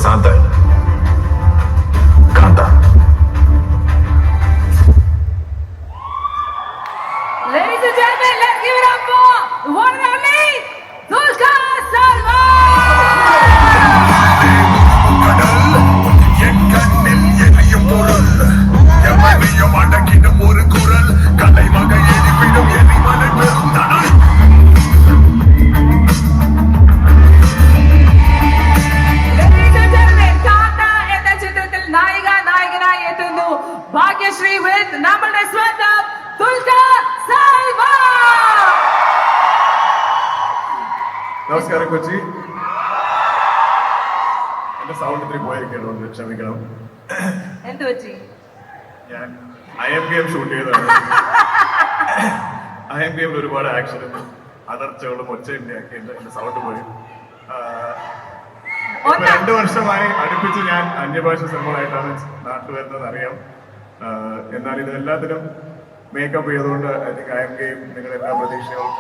Prashant kantha. Ladies and gentlemen, let's give it up for the one and only Dulquer Salmaan. ஒரு குரல் கலை வகை எரிப்பிடும் எரிமலை பெரும் தடல். Ladies and gentlemen, Kanta എന്ന ചിത്രത്തിൽ നായികനായി എത്തുന്നു ഭാഗ്യശ്രീ with നമ്മുടെ സ്വന്തം ദുൽഖർ സൽമാൻ. നമസ്കാരം കൊച്ചി. എന്റെ സൗണ്ട് ഇത്തിരി പോയിരിക്കണം, ക്ഷമിക്കണം. എന്ത് പറ്റി? ഞാൻ IM ഗെയിം ഷൂട്ട് ചെയ്തതാണ്. IM ഗെയിമിൽ ഒരുപാട് ആക്ഷനും അടർച്ചകളും ഒച്ചയുണ്ടാക്കി എന്റെ സൗണ്ട് പോയി. 2 വർഷമായി അടുപ്പിച്ച് ഞാൻ അന്യഭാഷ സിനിമകളായിട്ടാണ് നാട്ടിൽ വരുന്നത് അറിയാം. എന്നാൽ ഇതെല്ലാത്തിനും മേക്കപ്പ് ചെയ്തുകൊണ്ട് ഐ തിങ്ക് IM ഗെയിം നിങ്ങളുടെ എല്ലാ പ്രതീക്ഷകളും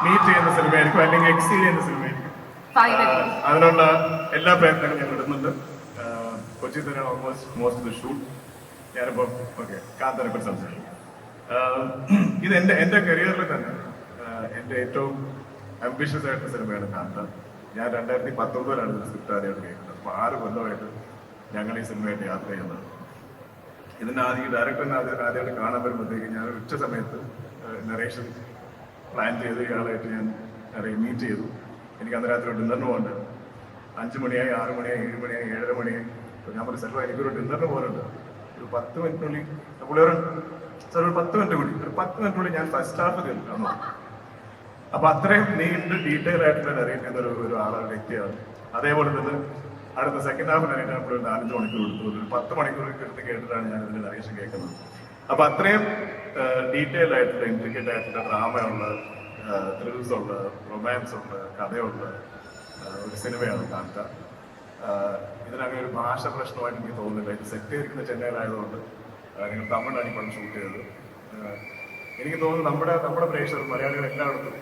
മീറ്റ് ചെയ്യുന്ന സിനിമയായിരിക്കും, അല്ലെങ്കിൽ എക്സീൽ ചെയ്യുന്ന സിനിമയായിരിക്കും. അതിനുള്ള എല്ലാ പ്രയത്നങ്ങളും ഞങ്ങൾ ഇടുന്നുണ്ട്. കൊച്ചി തന്നെയാണ് almost most of the shoot. ഞാനിപ്പോ കാന്തനെ പറ്റി സംസാരിക്കും. ഇത് എന്റെ കരിയറിൽ തന്നെ എന്റെ ഏറ്റവും അംബിഷ്യസ് ആയിട്ടുള്ള സിനിമയാണ് കാന്ത. ഞാൻ 2019 സ്ക്രിപ്റ്റ് ആദ്യമായിട്ട് കേൾക്കുന്നത്. അപ്പൊ 6 കൊല്ലമായിട്ട് ഞങ്ങൾ ഈ സിനിമയായിട്ട് യാത്ര ചെയ്യുന്നത്. ഇതിന്റെ ഡയറക്ടറിനെ ആദ്യമായിട്ട് കാണാൻ വരുമ്പോഴത്തേക്ക് ഞാൻ ഉച്ച സമയത്ത് നറേഷൻ പ്ലാൻ ചെയ്ത് ഇയാളായിട്ട് ഞാൻ മീറ്റ് ചെയ്തു. എനിക്ക് അന്ന് രാത്രി ഡിന്നറിന് പോകണ്ട. 5 മണിയായി, 6 മണിയായി, 7 മണിയായി, 7:30 മണിയായി. ഞാൻ പറഞ്ഞു സെൽവ എനിക്കൊരു ഡിന്നറിന് പോലുണ്ട്, ഒരു 10 മിനിറ്റിനുള്ളിൽ സാർ ഒരു 10 മിനിറ്റ് കൂടി, ഒരു 10 മിനിറ്റിനുള്ളിൽ ഞാൻ ഫസ്റ്റ് ഹാഫ് തീർക്കാം. അപ്പൊ അത്രയും നീണ്ട് ഡീറ്റെയിൽ ആയിട്ടുള്ള നരേറ്റ് ചെയ്യുന്ന ഒരു ആളാണ്, വ്യക്തിയാണ്. അതേപോലെ തന്നെ അടുത്ത സെക്കൻഡ് ഹാഫ് നരേറ്റ് നമ്മൾ 4-5 മണിക്കൂർ എടുത്തു, ഒരു 10 മണിക്കൂർ എടുത്ത് കേട്ടിട്ടാണ് ഞാൻ ഇതിന്റെ നരേഷൻ കേൾക്കുന്നത്. അപ്പൊ അത്രയും ഡീറ്റെയിൽ ആയിട്ടുള്ള ഇൻട്രിക്കറ്റ് ആയിട്ടുള്ള ഡ്രാമയുള്ള, ത്രിൽസ് ഉള്ള, റൊമാൻസ് ഉള്ള, കഥയുള്ള ഒരു സിനിമയാണ് കാന്ത. ഇതിനങ്ങനെ ഒരു ഭാഷ പ്രശ്നമായിട്ട് എനിക്ക് തോന്നുന്നില്ല. ഇത് സെറ്റ് ചെയ്തിരിക്കുന്ന ചെന്നൈയിലായതുകൊണ്ട് നിങ്ങൾ തമിഴിലാണ് ഇപ്പോൾ ഷൂട്ട് ചെയ്തത്. എനിക്ക് തോന്നുന്നു നമ്മുടെ പ്രേക്ഷകർ മലയാളികൾ എല്ലായിടത്തും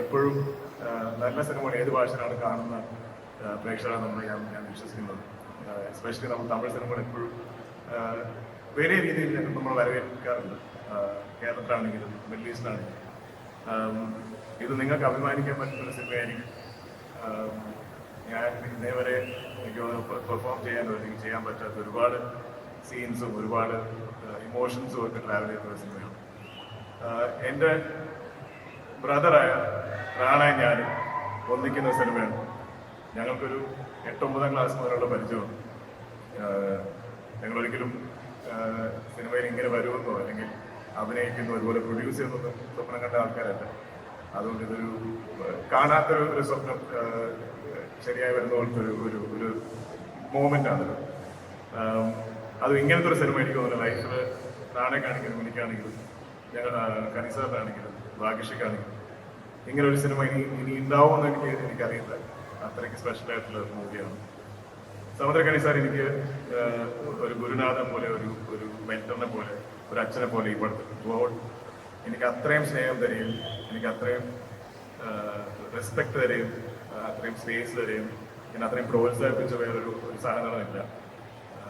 എപ്പോഴും നല്ല സിനിമ ഏത് ഭാഷയിലാണ് കാണുന്ന പ്രേക്ഷകരാണ് ഞാൻ വിശ്വസിക്കുന്നത്. എസ്പെഷ്യലി നമ്മൾ തമിഴ് സിനിമകൾ എപ്പോഴും വലിയ രീതിയിൽ നമ്മൾ വരവേൽക്കാറുണ്ട്. കേരളത്തിലാണെങ്കിലും മിഡിൽ ഈസ്റ്റിലാണെങ്കിലും ഇത് നിങ്ങൾക്ക് അഭിമാനിക്കാൻ പറ്റുന്ന സിനിമയായിരിക്കും. ഞാൻ ഇതേവരെ എനിക്ക് പെർഫോം ചെയ്യാനോ അല്ലെങ്കിൽ ചെയ്യാൻ പറ്റാത്ത ഒരുപാട് സീൻസും ഒരുപാട് ഇമോഷൻസും ഒക്കെ ട്രാവൽ ചെയ്യുന്ന സിനിമയാണ്. എൻ്റെ ബ്രദറായ റാണയും ഞാനും ഒന്നിക്കുന്ന സിനിമയാണ്. ഞങ്ങൾക്കൊരു 8-9 ക്ലാസ് മുതലുള്ള പരിചയമാണ്. ഞങ്ങളൊരിക്കലും സിനിമയിൽ ഇങ്ങനെ വരുമെന്നോ അല്ലെങ്കിൽ അഭിനയിക്കുന്നു അതുപോലെ പ്രൊഡ്യൂസ് ചെയ്യുന്നൊന്നും സ്വപ്നം കണ്ട ആൾക്കാരല്ല. അതുകൊണ്ട് ഇതൊരു കാണാത്തൊരു സ്വപ്നം ശരിയായി വരുന്ന പോലത്തെ ഒരു മൂമെന്റ് ആണല്ലോ. അത് ഇങ്ങനത്തെ ഒരു സിനിമ എനിക്ക് തോന്നുന്നു ലൈഫിൽ നാണയക്കാണെങ്കിലും എനിക്കാണെങ്കിലും ഞങ്ങൾ കനിസാറിനാണെങ്കിലും ഭാഗ്യശ്രീക്കാണെങ്കിലും ഇങ്ങനെ ഒരു സിനിമ ഇനി ഉണ്ടാവുമെന്ന് എനിക്കറിയില്ല. അത്രയ്ക്ക് സ്പെഷ്യൽ ആയിട്ടുള്ള മൂവിയാണ്. സമുദ്രകനി സാർ എനിക്ക് ഒരു ഗുരുനാഥൻ പോലെ, ഒരു മെന്ററിനെ പോലെ, ഒരു അച്ഛനെ പോലെ ഈ പടത്തിൽ എനിക്ക് അത്രയും സ്നേഹം തരികയും എനിക്ക് അത്രയും റെസ്പെക്ട് തരികയും അത്രയും സ്പേസ് തരികയും ഞാൻ അത്രയും പ്രോത്സാഹിപ്പിച്ച വേറൊരു സാധനങ്ങളില്ല.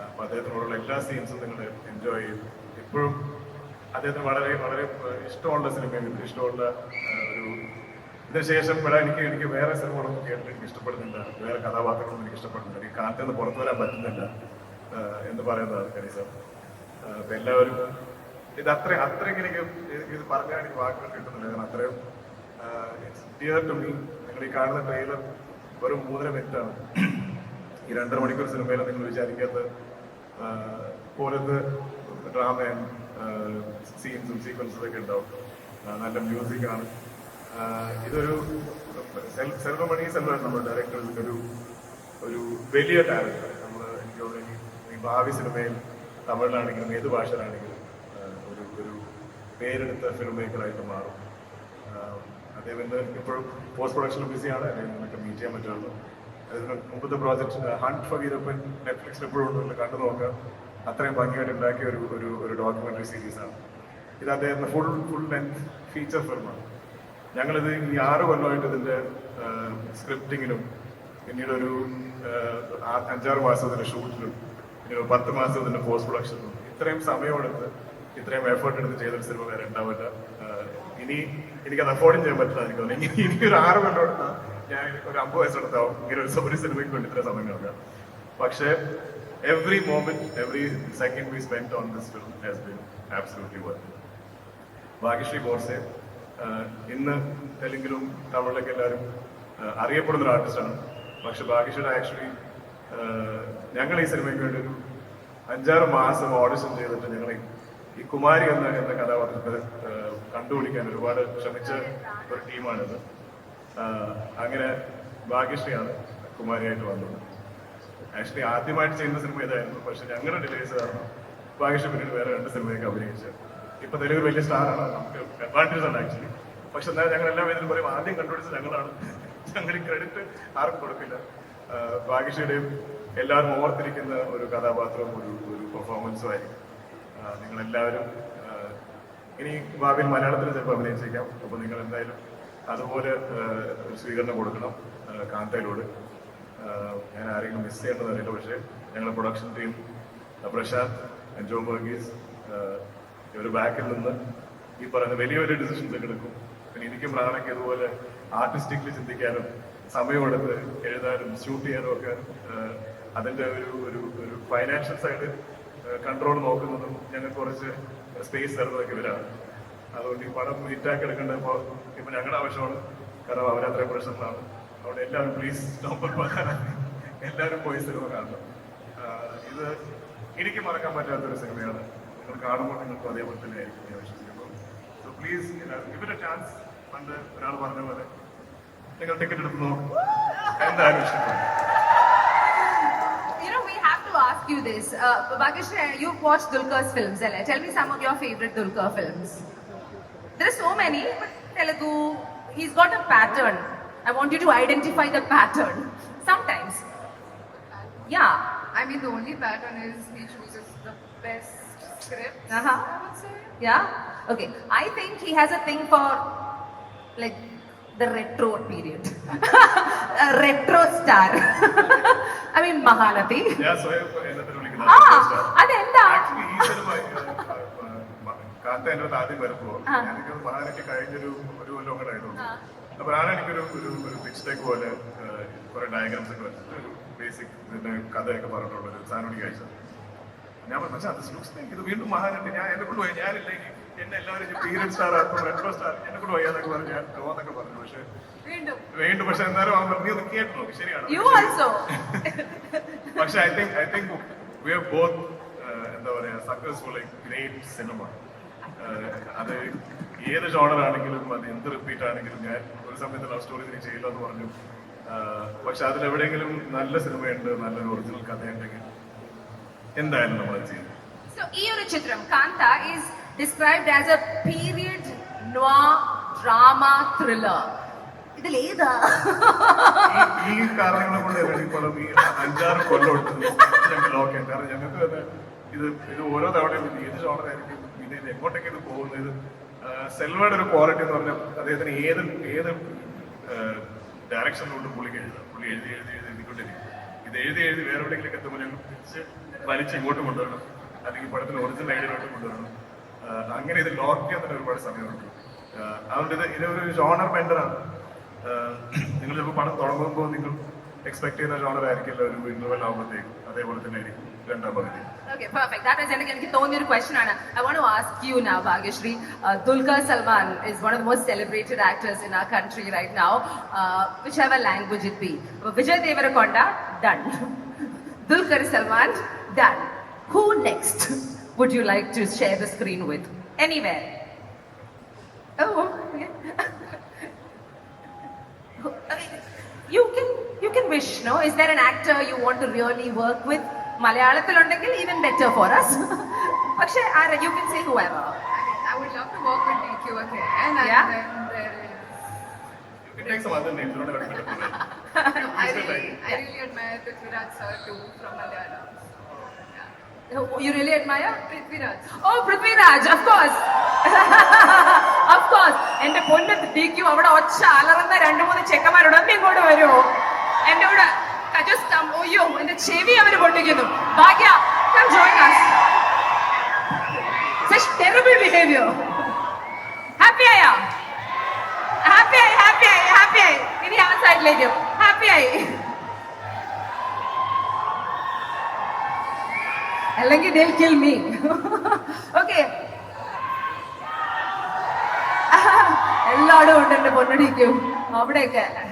അപ്പൊ അദ്ദേഹത്തിനോടുള്ള എല്ലാ സീൻസും നിങ്ങൾ എൻജോയ് ചെയ്യും. എപ്പോഴും അദ്ദേഹത്തിന് വളരെ വളരെ ഇഷ്ടമുള്ള സിനിമയും ഇഷ്ടമുള്ള ഒരു ഇതിനുശേഷം എനിക്ക് വേറെ സിനിമകളൊന്നും കേട്ടിട്ട് എനിക്ക് ഇഷ്ടപ്പെടുന്നില്ല, വേറെ കഥാപാത്രങ്ങളൊന്നും എനിക്ക് ഇഷ്ടപ്പെടുന്നില്ല, എനിക്ക് കാലത്ത് പുറത്തു വരാൻ പറ്റുന്നില്ല എന്ന് പറയുന്നതാണ് കനീസർ. അപ്പൊ എല്ലാവരും ഇത് അത്രയും എനിക്ക് ഇത് പറഞ്ഞാൽ എനിക്ക് വാക്കുകൾ കിട്ടുന്നില്ല. കാരണം അത്രയും ഡിയർ ടു മീ. നിങ്ങൾ ഈ കാണുന്ന ട്രെയിലർ വെറും 3.5 മിനിറ്റാണ്. ഈ 2.5 മണിക്കൂർ സിനിമയിൽ നിങ്ങൾ വിചാരിക്കാത്ത പോലത്തെ ഡ്രാമയും സീൻസും സീക്വൻസും ഒക്കെ ഉണ്ടാവും. നല്ല മ്യൂസിക്കാണ്. ഇതൊരു സെൽവമണി നമ്മുടെ ഡയറക്ടർ ഒരു വലിയ ടാലന്റ്. എനിക്ക് തോന്നുന്നു ഈ ഭാവി സിനിമയിൽ തമിഴിലാണെങ്കിലും ഏത് ഭാഷയിലാണെങ്കിലും ഒരു പേരെടുത്ത ഫിലിം മേക്കറായിട്ട് മാറും. അദ്ദേഹം ഇപ്പോഴും പോസ്റ്റ് പ്രൊഡക്ഷനിൽ ബിസിയാണ്. നിങ്ങൾക്ക് മീറ്റ് ചെയ്യാൻ പറ്റുള്ളൂ. അതിന് മുമ്പത്തെ പ്രോജക്റ്റ് ഹണ്ട് ഫോർ വീരപ്പൻ നെറ്റ്ഫ്ലിക്സിൽ എപ്പോഴും ഉണ്ട്, കണ്ടു നോക്കാം. അത്രയും ഭംഗിയായിട്ട് ഉണ്ടാക്കിയ ഒരു ഡോക്യുമെന്ററി സീരീസാണ് ഇത്. അദ്ദേഹത്തിന് ഫുൾ ലെങ്ത് ഫീച്ചർ ഫിലിമാണ്. ഞങ്ങളിത് ഈ 6 കൊല്ലമായിട്ട് ഇതിന്റെ സ്ക്രിപ്റ്റിങ്ങിനും പിന്നീട് ഒരു 5-6 മാസത്തിന്റെ ഷൂട്ടിലും 10 മാസത്തിന്റെ പോസ്റ്റ് പ്രൊഡക്ഷനിലും ഇത്രയും സമയമെടുത്ത് ഇത്രയും എഫേർട്ട് എടുത്ത് ചെയ്തൊരു സിനിമ വേറെ ഉണ്ടാവില്ല. ഇനി എനിക്കത് അഫോർഡും ചെയ്യാൻ പറ്റില്ല. എനിക്ക് തോന്നുന്നു ഇനി ഒരു 6 കൊല്ലം എടുത്താൽ ഞാൻ ഒരു 50 വയസ്സെടുത്താവും ഇങ്ങനെ ഒരു സിനിമയ്ക്ക് വേണ്ടി ഇത്ര സമയം കിടക്കാം. പക്ഷേ every moment, every second we spent on this film has been absolutely worth it. Bhagyashree Borse ഇന്ന് തെലുങ്കിലും തമിഴിലൊക്കെ എല്ലാവരും അറിയപ്പെടുന്ന ഒരു ആർട്ടിസ്റ്റാണ്. പക്ഷെ ഭാഗ്യശ്രീ ആക്ച്വലി ഞങ്ങൾ ഈ സിനിമയ്ക്ക് വേണ്ടി ഒരു 5-6 മാസം ഓഡിഷൻ ചെയ്തിട്ട് ഞങ്ങൾ ഈ കുമാരി എന്ന കഥാപാത്രത്തെ കണ്ടുപിടിക്കാൻ ഒരുപാട് ശ്രമിച്ച ഒരു ടീമാണിത്. അങ്ങനെ ഭാഗ്യശ്രീയാണ് കുമാരിയായിട്ട് വന്നത്. ആക്ച്വലി ആദ്യമായിട്ട് ചെയ്യുന്ന സിനിമ ഇതായിരുന്നു. പക്ഷെ ഞങ്ങളുടെ ഡിലേസ് കാരണം ഭാഗ്യശ്രീ പിന്നീട് വേറെ 2 സിനിമയൊക്കെ അഭിനയിച്ചു. ഇപ്പൊ തെലുങ്ക് വലിയ സ്റ്റാറാണ്, നമുക്ക് അഡ്വാൻറ്റേജ് ആണ് ആക്ച്വലി. പക്ഷെ എന്നാൽ ഞങ്ങൾ എല്ലാ വേദിയിലും പറയും ആദ്യം കണ്ടുപിടിച്ചത് ഞങ്ങളാണ്. ഞങ്ങൾ ഈ ക്രെഡിറ്റ് ആർക്കും കൊടുക്കില്ല. ഭാഗ്യശ്രീയുടെയും എല്ലാവരും ഓർത്തിരിക്കുന്ന ഒരു കഥാപാത്രവും ഒരു പെർഫോമൻസും ആയിരിക്കും. നിങ്ങളെല്ലാവരും ഇനി ഭാവിയിൽ മലയാളത്തിൽ ചിലപ്പോൾ അഭിനയിച്ചേക്കാം. അപ്പോൾ നിങ്ങൾ എന്തായാലും അതുപോലെ ഒരു സ്വീകരണം കൊടുക്കണം കാന്തയിലൂടെ. ഞാൻ ആരെങ്കിലും മിസ് ചെയ്യേണ്ടത് അറിയില്ല. പക്ഷേ ഞങ്ങളുടെ production team Prashant, John Varghese ഇവർ ബാക്കിൽ നിന്ന് ഈ പറയുന്ന വലിയ വലിയ ഡിസിഷൻസ് ഒക്കെ എടുക്കും. പിന്നെ എനിക്കും റാണയ്ക്ക് ഇതുപോലെ ആർട്ടിസ്റ്റിക്കലി ചിന്തിക്കാനും സമയമെടുത്ത് എഴുതാനും ഷൂട്ട് ചെയ്യാനും ഒക്കെ അതിൻ്റെ ഒരു ഫൈനാൻഷ്യൽ സൈഡ് കൺട്രോൾ നോക്കുന്നതും ഞങ്ങൾക്ക് കുറച്ച് സ്പേസ് തരുന്നതൊക്കെ ഇവരാണ്. അതുകൊണ്ട് ഈ പടം ഹിറ്റാക്കി എടുക്കേണ്ടപ്പോൾ ഇപ്പൊ ഞങ്ങളുടെ ആവശ്യമാണ്. കാരണം അവരത്രയും പ്രശ്നങ്ങളാണ്. അവിടെ എല്ലാവരും പ്ലീസ് നവംബർ 14 എല്ലാവരും പോയി സിനിമ കാണണം. ഇത് എനിക്ക് മറക്കാൻ പറ്റാത്തൊരു സിനിമയാണ്. നിങ്ങൾ കാണുമ്പോൾ നിങ്ങൾക്ക് അതേപോലെ തന്നെ ആയിരിക്കും ഞാൻ വിശ്വസിക്കുന്നു. സോ പ്ലീസ് ഇവരുടെ ചാൻസ്. പണ്ട് ഒരാൾ പറഞ്ഞ പോലെ നിങ്ങൾ ടിക്കറ്റ് എടുത്ത് നോക്കും, എന്തായാലും ഇഷ്ടപ്പെടും. Ask you this, Bhagyashree, you've watched Dulquer's films. Tell me some of your favorite Dulquer films. There are so many, but Telugu, he's got a pattern. I want you to identify the pattern. Sometimes, yeah. I mean, the only pattern is he chooses the best script. I would say. Yeah. Okay. I think he has a thing for like the retro period. A retro star. I mean, Mahanati. ഞാൻ സ്വയം എന്നതിനെ വിളിക്കുന്നത് അതെന്താ? Actually ഈ cinema കാത്ത എൻ്റെ ആദ്യം വരുമ്പോൾ എനിക്ക് മഹാനറ്റി കഴിഞ്ഞൊരു കൊല്ലം കൂടെ ആയിരുന്നു. അപ്പൊ ഞാൻ എനിക്കൊരു പിച്ച് ടെക്ക് പോലെ കുറെ ഡയഗ്രാംസ് ഒക്കെ വെച്ചിട്ട് ഒരു ബേസിക് കഥയൊക്കെ പറഞ്ഞിട്ടുള്ള ഒരു സാധനം എനിക്ക് അയച്ചത്. ഞാൻ പറഞ്ഞു പക്ഷേ അത് ലുക്സ് ഇത് വീണ്ടും മഹാനറ്റി ഞാൻ എന്നെ കൊണ്ടുപോയി ഞാനില്ല എന്നെ എല്ലാവരും പീരിയഡ് സ്റ്റാർ ആക്കും റെട്രോ സ്റ്റാർ എന്നെ കൊണ്ട് പോയാന്നൊക്കെ പറഞ്ഞു ഞാൻ തോന്നൊക്കെ പറഞ്ഞു. പക്ഷെ വീണ്ടും പക്ഷെ എന്നാലും അവൻ നീ ഒന്ന് കേട്ടു നോക്കി ശരിയാണ്. പക്ഷെ I think we are both എന്താ പറയാ സക്സസ്ഫുൾ ഗ്രേറ്റ് സിനിമ. അത് ഏത് ജോണർ ആണെങ്കിലും അത് എന്ത് റിപ്പീറ്റ് ആണെങ്കിലും ഞാൻ ഒരു സമയത്ത് ലവ് സ്റ്റോറി നീ ചെയ്യില്ല എന്ന് പറഞ്ഞു. പക്ഷെ അതിലെവിടെയെങ്കിലും നല്ല സിനിമയുണ്ട്, നല്ലൊരു ഒറിജിനൽ കഥയുണ്ടെങ്കിൽ എന്തായാലും നമ്മളത് ചെയ്യും. So, ഈ ഒരു ചിത്രം കാന്ത is described as a period noir drama thriller. ഇതിൽ ഏതാ? ഈ കാരണങ്ങളെ കൊണ്ട് പടം ഈ 5-6 കൊല്ലം എടുത്തത് ഞങ്ങൾ ഓക്കെ. കാരണം ഞങ്ങൾക്ക് ഇത് ഓരോ തവണയും ഏത് ജോണറായിരിക്കും ഇത് എങ്ങോട്ടേക്ക് ഇത് പോകുന്നത്. സെൽവയുടെ ഒരു ക്വാളിറ്റി എന്ന് പറഞ്ഞാൽ അദ്ദേഹത്തിന് ഏത് ഡയറക്ഷനിലോട്ട് പുള്ളി എഴുതിക്കൊണ്ടിരിക്കും. ഇത് എഴുതി വേറെ എവിടെയെങ്കിലും എത്തുമ്പോൾ ഞങ്ങൾ തിരിച്ച് വലിച്ച് ഇങ്ങോട്ട് കൊണ്ടുവരണം, അല്ലെങ്കിൽ പടത്തിന് ഒറിജിനൽ ഐഡിയയിലോട്ട് കൊണ്ടുവരണം. അങ്ങനെ ഇത് ലോക്ക് ചെയ്യാൻ തന്നെ ഒരുപാട് സമയമുണ്ട്. അതുകൊണ്ട് ഇതൊരു ജോണർ ബെൻഡറാണ്. നിങ്ങൾ ചിലപ്പോൾ പടം തുടങ്ങുമ്പോൾ നിങ്ങൾ എക്സ്പെക്ട് ചെയ്യുന്ന ജോണർ ആയിരിക്കില്ല ഒരു ഇന്റർവെൽ ആകുമ്പോഴത്തേക്കും അതേപോലെ തന്നെ ആയിരിക്കും രണ്ടാം പകുതി. Okay, perfect. That is എനിക്ക് തോന്നിയ ഒരു question ആണ്. I want to ask you now, Bhagyashree. Dulquer Salman is one of the most celebrated actors in our country right now, whichever language it be. Vijay Deverakonda, done. Dulquer Salman, done. Who next would you like to share the screen with? Anywhere? Oh, okay. You can wish, no? Is there an actor you want to really work with? Malayalam ഉണ്ടെങ്കിൽ even better for us. പക്ഷേ you can say whoever. I would love to work with DQ again. And Yeah? then there is. You can take some other names. I really admire Prithviraj sir too from Malayalam. You really admire? Prithviraj. Oh, Prithviraj, of course. Of course. എന്റെ പൊന്ന് DQ അവിടെ ഒച്ച അലറുന്ന 2-3 ചെക്കന്മാരോട് ഇങ്ങോട്ട് വരുമോ? എന്റെ കൂടെ just come. അയ്യോ എന്റെ ചെവി അവര് പൊട്ടിക്കുന്നു. ഭാഗ്യ, come join us. Such terrible behavior. Happy ആയോ? Happy ആയി. ഇനി ആ സൈഡിലേക്ക്. Happy ആയി. അല്ലെങ്കിൽ they'll kill me. Okay. എല്ലായിടും ഉണ്ട് എന്റെ പൊന്നടിക്കും അവിടെയൊക്കെ.